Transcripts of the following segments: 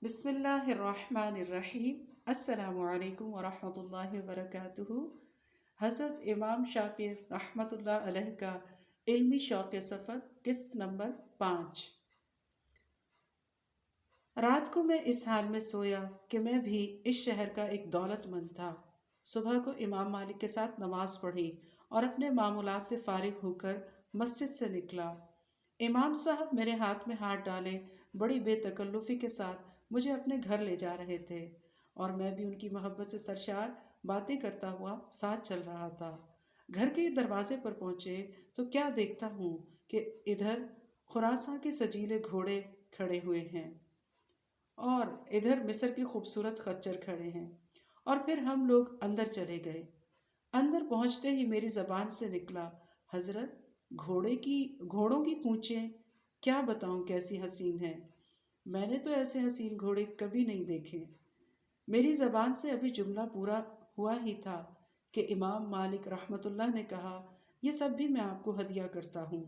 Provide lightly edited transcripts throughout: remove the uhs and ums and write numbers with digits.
بسم اللہ الرحمن الرحیم۔ السلام علیکم ورحمۃ اللہ وبرکاتہ۔ حضرت امام شافعی رحمۃ اللہ علیہ کا علمی شوق سفر قسط نمبر 5۔ رات کو میں اس حال میں سویا کہ میں بھی اس شہر کا ایک دولت مند تھا۔ صبح کو امام مالک کے ساتھ نماز پڑھی اور اپنے معمولات سے فارغ ہو کر مسجد سے نکلا۔ امام صاحب میرے ہاتھ میں ہاتھ ڈالے بڑی بے تکلفی کے ساتھ مجھے اپنے گھر لے جا رہے تھے، اور میں بھی ان کی محبت سے سرشار باتیں کرتا ہوا ساتھ چل رہا تھا۔ گھر کے دروازے پر پہنچے تو کیا دیکھتا ہوں کہ ادھر خراساں کے سجیلے گھوڑے کھڑے ہوئے ہیں اور ادھر مصر کے خوبصورت خچر کھڑے ہیں، اور پھر ہم لوگ اندر چلے گئے۔ اندر پہنچتے ہی میری زبان سے نکلا، حضرت گھوڑوں کی کونچیں کیا بتاؤں کیسی حسین ہیں، میں نے تو ایسے حسین گھوڑے کبھی نہیں دیکھے۔ میری زبان سے ابھی جملہ پورا ہوا ہی تھا کہ امام مالک رحمۃ اللہ نے کہا، یہ سب بھی میں آپ کو ہدیہ کرتا ہوں۔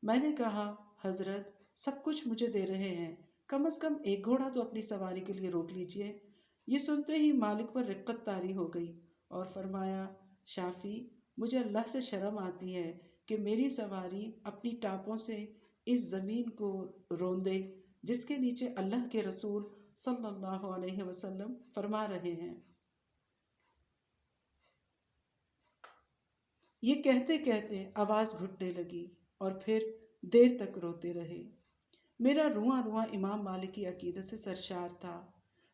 میں نے کہا، حضرت سب کچھ مجھے دے رہے ہیں، کم از کم ایک گھوڑا تو اپنی سواری کے لیے روک لیجئے۔ یہ سنتے ہی مالک پر رقت طاری ہو گئی اور فرمایا، شافی مجھے اللہ سے شرم آتی ہے کہ میری سواری اپنی ٹاپوں سے اس زمین کو روندے جس کے نیچے اللہ کے رسول صلی اللہ علیہ وسلم فرما رہے ہیں۔ یہ کہتے کہتے آواز گھٹنے لگی اور پھر دیر تک روتے رہے۔ میرا رواں رواں امام مالک کی عقیدت سے سرشار تھا۔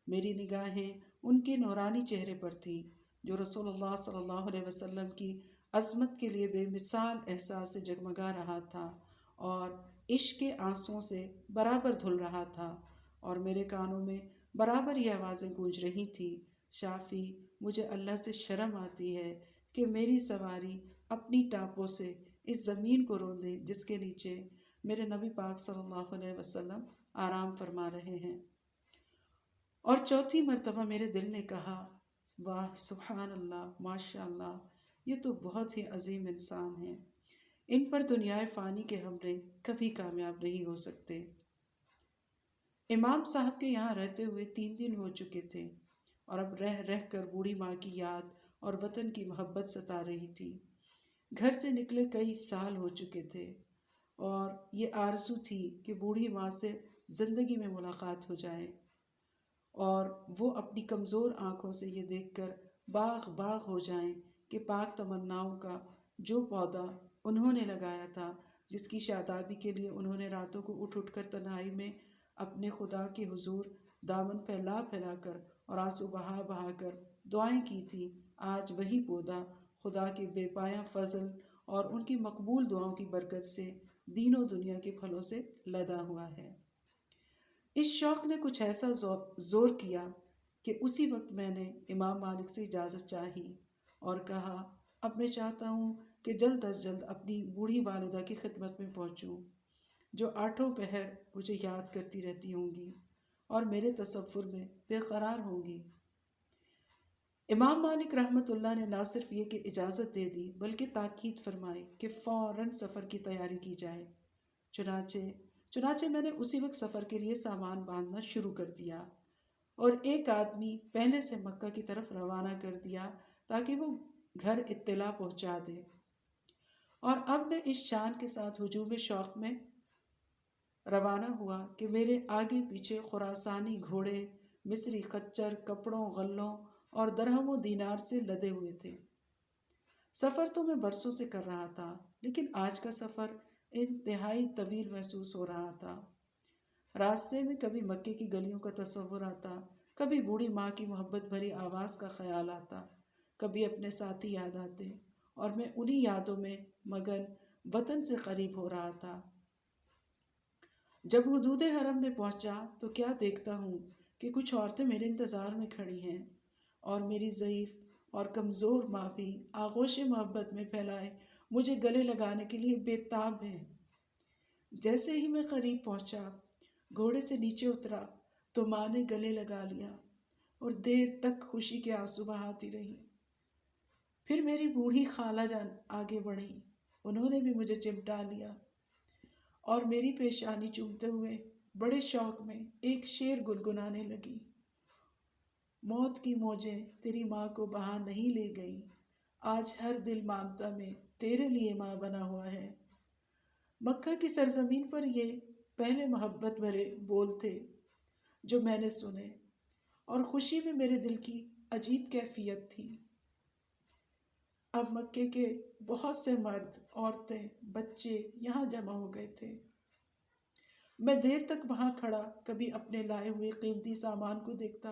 میری نگاہیں ان کے نورانی چہرے پر تھیں جو رسول اللہ صلی اللہ علیہ وسلم کی عظمت کے لیے بے مثال احساس سے جگمگا رہا تھا اور عشق کے آنسوؤں سے برابر دھل رہا تھا، اور میرے کانوں میں برابر یہ آوازیں گونج رہی تھیں، شافی مجھے اللہ سے شرم آتی ہے کہ میری سواری اپنی ٹانپوں سے اس زمین کو روندے جس کے نیچے میرے نبی پاک صلی اللہ علیہ وسلم آرام فرما رہے ہیں۔ اور چوتھی مرتبہ میرے دل نے کہا، واہ سبحان اللہ، ماشاء اللہ، یہ تو بہت ہی عظیم انسان ہیں، ان پر دنیائے فانی کے حملے کبھی کامیاب نہیں ہو سکتے۔ امام صاحب کے یہاں رہتے ہوئے 3 دن ہو چکے تھے، اور اب رہ رہ کر بوڑھی ماں کی یاد اور وطن کی محبت ستا رہی تھی۔ گھر سے نکلے کئی سال ہو چکے تھے، اور یہ آرزو تھی کہ بوڑھی ماں سے زندگی میں ملاقات ہو جائے، اور وہ اپنی کمزور آنکھوں سے یہ دیکھ کر باغ باغ ہو جائیں کہ پاک تمناؤں کا جو پودا انہوں نے لگایا تھا، جس کی شادابی کے لیے انہوں نے راتوں کو اٹھ اٹھ کر تنہائی میں اپنے خدا کے حضور دامن پھیلا پھیلا کر اور آنسو بہا بہا کر دعائیں کی تھی، آج وہی پودا خدا کے بے پایاں فضل اور ان کی مقبول دعاؤں کی برکت سے دین و دنیا کے پھلوں سے لدا ہوا ہے۔ اس شوق نے کچھ ایسا زور کیا کہ اسی وقت میں نے امام مالک سے اجازت چاہی اور کہا، اب میں چاہتا ہوں کہ جلد از جلد اپنی بوڑھی والدہ کی خدمت میں پہنچوں، جو آٹھوں پہر مجھے یاد کرتی رہتی ہوں گی اور میرے تصور میں بے قرار ہوں گی۔ امام مالک رحمۃ اللہ نے نہ صرف یہ کہ اجازت دے دی بلکہ تاکید فرمائی کہ فوراً سفر کی تیاری کی جائے۔ چنانچہ میں نے اسی وقت سفر کے لیے سامان باندھنا شروع کر دیا اور ایک آدمی پہلے سے مکہ کی طرف روانہ کر دیا تاکہ وہ گھر اطلاع پہنچا دے۔ اور اب میں اس شان کے ساتھ ہجوم شوق میں روانہ ہوا کہ میرے آگے پیچھے خراسانی گھوڑے مصری خچر کپڑوں غلوں اور درہم و دینار سے لدے ہوئے تھے۔ سفر تو میں برسوں سے کر رہا تھا، لیکن آج کا سفر انتہائی طویل محسوس ہو رہا تھا۔ راستے میں کبھی مکے کی گلیوں کا تصور آتا، کبھی بوڑھی ماں کی محبت بھری آواز کا خیال آتا، کبھی اپنے ساتھی یاد آتے، اور میں انہی یادوں میں مگن وطن سے قریب ہو رہا تھا۔ جب حدود حرم میں پہنچا تو کیا دیکھتا ہوں کہ کچھ عورتیں میرے انتظار میں کھڑی ہیں، اور میری ضعیف اور کمزور ماں بھی آغوش محبت میں پھیلائے مجھے گلے لگانے کے لیے بے تاب ہیں۔ جیسے ہی میں قریب پہنچا، گھوڑے سے نیچے اترا تو ماں نے گلے لگا لیا اور دیر تک خوشی کے آنسو بہاتی رہی۔ پھر میری بوڑھی خالہ جان آگے بڑھی، انہوں نے بھی مجھے چمٹا لیا اور میری پیشانی چومتے ہوئے بڑے شوق میں ایک شعر گنگنانے لگی: موت کی موجیں تیری ماں کو بہا نہیں لے گئی، آج ہر دل مامتا میں تیرے لیے ماں بنا ہوا ہے۔ مکہ کی سرزمین پر یہ پہلے محبت بھرے بول تھے جو میں نے سنے، اور خوشی میں میرے دل کی عجیب کیفیت تھی۔ اب مکے کے بہت سے مرد، عورتیں، بچے یہاں جمع ہو گئے تھے۔ میں دیر تک وہاں کھڑا کبھی اپنے لائے ہوئے قیمتی سامان کو دیکھتا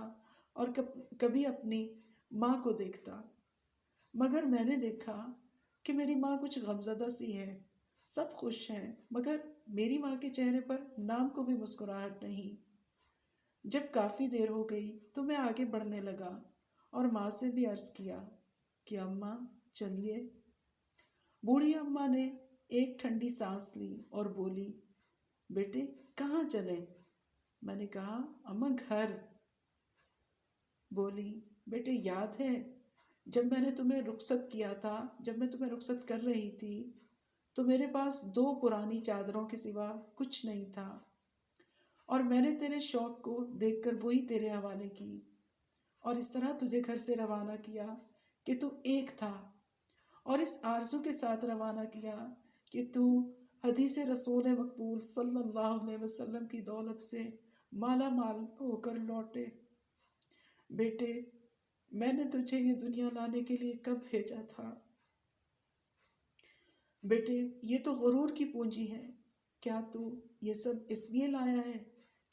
اور کبھی اپنی ماں کو دیکھتا، مگر میں نے دیکھا کہ میری ماں کچھ غمزدہ سی ہے۔ سب خوش ہیں، مگر میری ماں کے چہرے پر نام کو بھی مسکراہٹ نہیں۔ جب کافی دیر ہو گئی تو میں آگے بڑھنے لگا اور ماں سے بھی عرض کیا کہ اماں چلیے۔ بوڑھی اماں نے ایک ٹھنڈی سانس لی اور بولی: بیٹے کہاں چلیں؟ میں نے کہا: اماں گھر۔ بولی: بیٹے یاد ہے جب میں نے تمہیں رخصت کیا تھا، جب میں تمہیں رخصت کر رہی تھی تو میرے پاس 2 پرانی چادروں کے سوا کچھ نہیں تھا، اور میں نے تیرے شوق کو دیکھ کر وہی تیرے حوالے کی، اور اس طرح تجھے گھر سے روانہ کیا کہ تو ایک تھا، اور اس آرزو کے ساتھ روانہ کیا کہ تو حدیث رسول مقبول صلی اللہ علیہ وسلم کی دولت سے مالا مال ہو کر لوٹے۔ بیٹے میں نے تجھے یہ دنیا لانے کے لیے کب بھیجا تھا؟ بیٹے یہ تو غرور کی پونجی ہے، کیا تو یہ سب اس لیے لایا ہے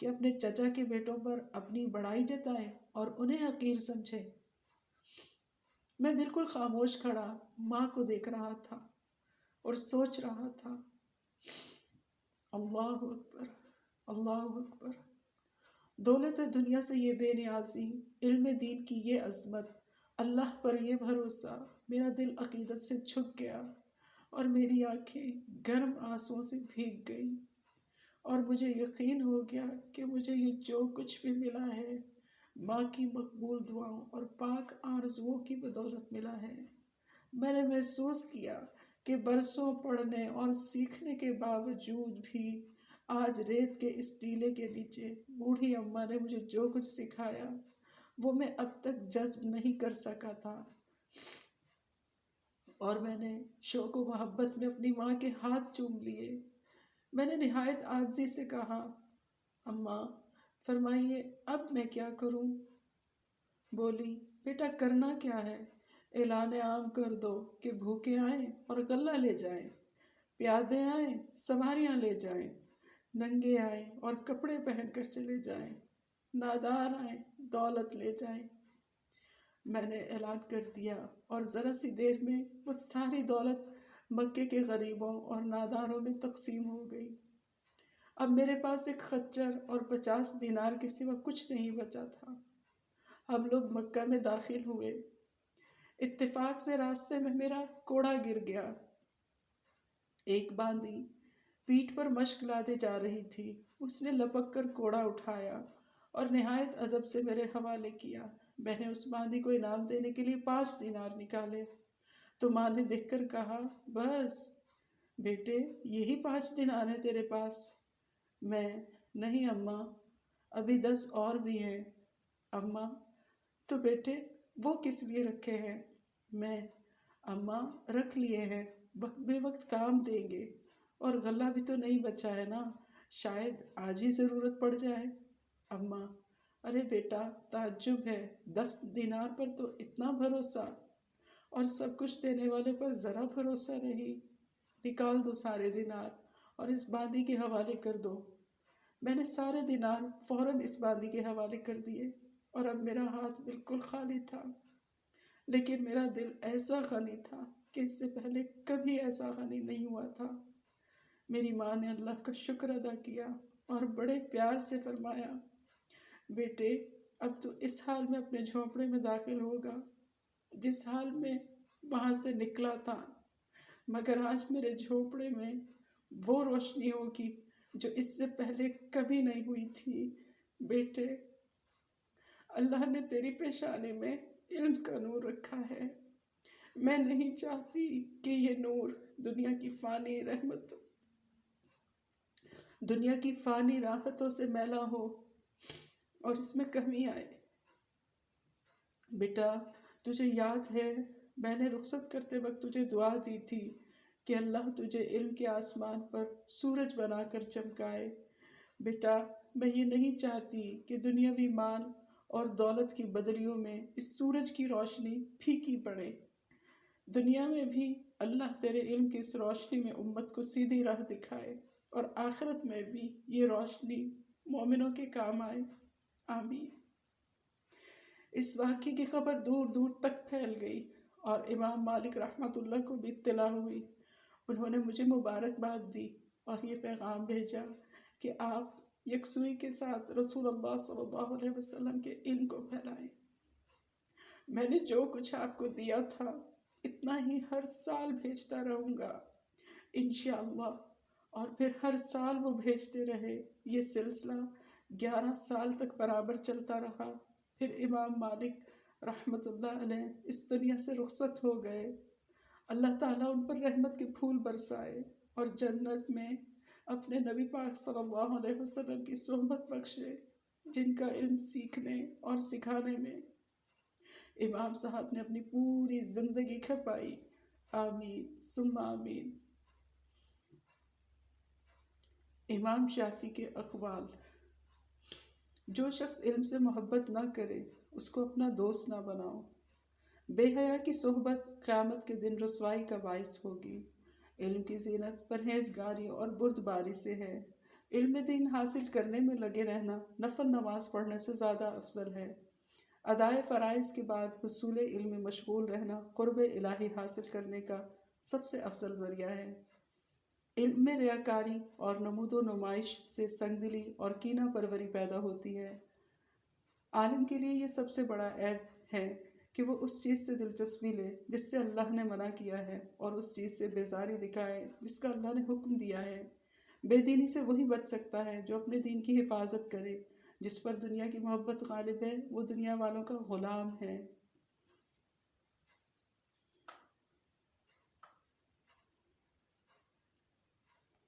کہ اپنے چچا کے بیٹوں پر اپنی بڑائی جتائے اور انہیں حقیر سمجھے؟ میں بالکل خاموش کھڑا ماں کو دیکھ رہا تھا اور سوچ رہا تھا، اللہ اکبر، اللہ اکبر۔ دولت دنیا سے یہ بے نیازی، علم دین کی یہ عظمت، اللہ پر یہ بھروسہ، میرا دل عقیدت سے جھک گیا اور میری آنکھیں گرم آنسوؤں سے بھیگ گئیں، اور مجھے یقین ہو گیا کہ مجھے یہ جو کچھ بھی ملا ہے ماں کی مقبول دعاؤں اور پاک آرزوؤں کی بدولت ملا ہے۔ میں نے محسوس کیا کہ برسوں پڑھنے اور سیکھنے کے باوجود بھی آج ریت کے اس ٹیلے کے نیچے بوڑھی اماں نے مجھے جو کچھ سکھایا وہ میں اب تک جذب نہیں کر سکا تھا، اور میں نے شوق و محبت میں اپنی ماں کے ہاتھ چوم لیے۔ میں نے نہایت عاجزی سے کہا: اماں فرمائیے اب میں کیا کروں؟ بولی: بیٹا کرنا کیا ہے؟ اعلان عام کر دو کہ بھوکے آئیں اور غلہ لے جائیں، پیادے آئیں سواریاں لے جائیں، ننگے آئیں اور کپڑے پہن کر چلے جائیں، نادار آئیں دولت لے جائیں۔ میں نے اعلان کر دیا اور ذرا سی دیر میں وہ ساری دولت مکے کے غریبوں اور ناداروں میں تقسیم ہو گئی۔ اب میرے پاس ایک خچر اور 50 دینار کے سوا کچھ نہیں بچا تھا۔ ہم لوگ مکہ میں داخل ہوئے۔ اتفاق سے راستے میں میرا کوڑا گر گیا۔ ایک باندی پیٹھ پر مشک لادے جا رہی تھی، اس نے لپک کر کوڑا اٹھایا اور نہایت ادب سے میرے حوالے کیا۔ میں نے اس باندی کو انعام دینے کے لیے 5 دینار نکالے تو ماں نے دیکھ کر کہا: بس بیٹے یہی 5 دینار ہیں تیرے پاس؟ میں: نہیں اماں، ابھی 10 اور بھی ہیں۔ اماں: تو بیٹے وہ کس لیے رکھے ہیں؟ میں: اماں رکھ لیے ہیں، وقت بے وقت کام دیں گے، اور غلہ بھی تو نہیں بچا ہے نا، شاید آج ہی ضرورت پڑ جائے۔ اماں: ارے بیٹا تعجب ہے، 10 دینار پر تو اتنا بھروسہ، اور سب کچھ دینے والے پر ذرا بھروسہ نہیں۔ نکال دو سارے دینار اور اس باندی کے حوالے کر دو۔ میں نے سارے دینار فوراً اس باندی کے حوالے کر دیے، اور اب میرا ہاتھ بالکل خالی تھا، لیکن میرا دل ایسا غنی تھا کہ اس سے پہلے کبھی ایسا غنی نہیں ہوا تھا۔ میری ماں نے اللہ کا شکر ادا کیا اور بڑے پیار سے فرمایا: بیٹے اب تو اس حال میں اپنے جھونپڑے میں داخل ہوگا جس حال میں وہاں سے نکلا تھا، مگر آج میرے جھونپڑے میں وہ روشنی ہوگی جو اس سے پہلے کبھی نہیں ہوئی تھی۔ بیٹے اللہ نے تیری پیشانی میں علم کا نور رکھا ہے، میں نہیں چاہتی کہ یہ نور دنیا کی فانی رحمت دنیا کی فانی راحتوں سے میلا ہو اور اس میں کمی آئے۔ بیٹا تجھے یاد ہے میں نے رخصت کرتے وقت تجھے دعا دی تھی کہ اللہ تجھے علم کے آسمان پر سورج بنا کر چمکائے۔ بیٹا میں یہ نہیں چاہتی کہ دنیاوی مال اور دولت کی بدلیوں میں اس سورج کی روشنی پھیکی پڑے۔ دنیا میں بھی اللہ تیرے علم کی اس روشنی میں امت کو سیدھی راہ دکھائے اور آخرت میں بھی یہ روشنی مومنوں کے کام آئے، آمین۔ اس واقعے کی خبر دور دور تک پھیل گئی اور امام مالک رحمۃ اللہ کو بھی اطلاع ہوئی۔ انہوں نے مجھے مبارکباد دی اور یہ پیغام بھیجا کہ آپ یکسوئی کے ساتھ رسول اللہ صلی اللہ علیہ وسلم کے علم کو پھیلائیں۔ میں نے جو کچھ آپ کو دیا تھا اتنا ہی ہر سال بھیجتا رہوں گا انشاءاللہ، اور پھر ہر سال وہ بھیجتے رہے۔ یہ سلسلہ 11 سال تک برابر چلتا رہا۔ پھر امام مالک رحمۃ اللہ علیہ اس دنیا سے رخصت ہو گئے۔ اللہ تعالیٰ ان پر رحمت کے پھول برسائے اور جنت میں اپنے نبی پاک صلی اللہ علیہ وسلم کی صحبت بخشے، جن کا علم سیکھنے اور سکھانے میں امام صاحب نے اپنی پوری زندگی کھپائی، آمین ثم آمین۔ امام شافعی کے اقوال: جو شخص علم سے محبت نہ کرے اس کو اپنا دوست نہ بناؤ۔ بے حیا کی صحبت قیامت کے دن رسوائی کا باعث ہوگی۔ علم کی زینت پرہیزگاری اور بردباری سے ہے۔ علم دین حاصل کرنے میں لگے رہنا نفل نماز پڑھنے سے زیادہ افضل ہے۔ ادائے فرائض کے بعد حصول علم میں مشغول رہنا قرب الہی حاصل کرنے کا سب سے افضل ذریعہ ہے۔ علم میں ریاکاری اور نمود و نمائش سے سنگ دلی اور کینہ پروری پیدا ہوتی ہے۔ عالم کے لیے یہ سب سے بڑا عیب ہے کہ وہ اس چیز سے دلچسپی لے جس سے اللہ نے منع کیا ہے، اور اس چیز سے بیزاری دکھائے جس کا اللہ نے حکم دیا ہے۔ بے دینی سے وہی بچ سکتا ہے جو اپنے دین کی حفاظت کرے۔ جس پر دنیا کی محبت غالب ہے وہ دنیا والوں کا غلام ہے۔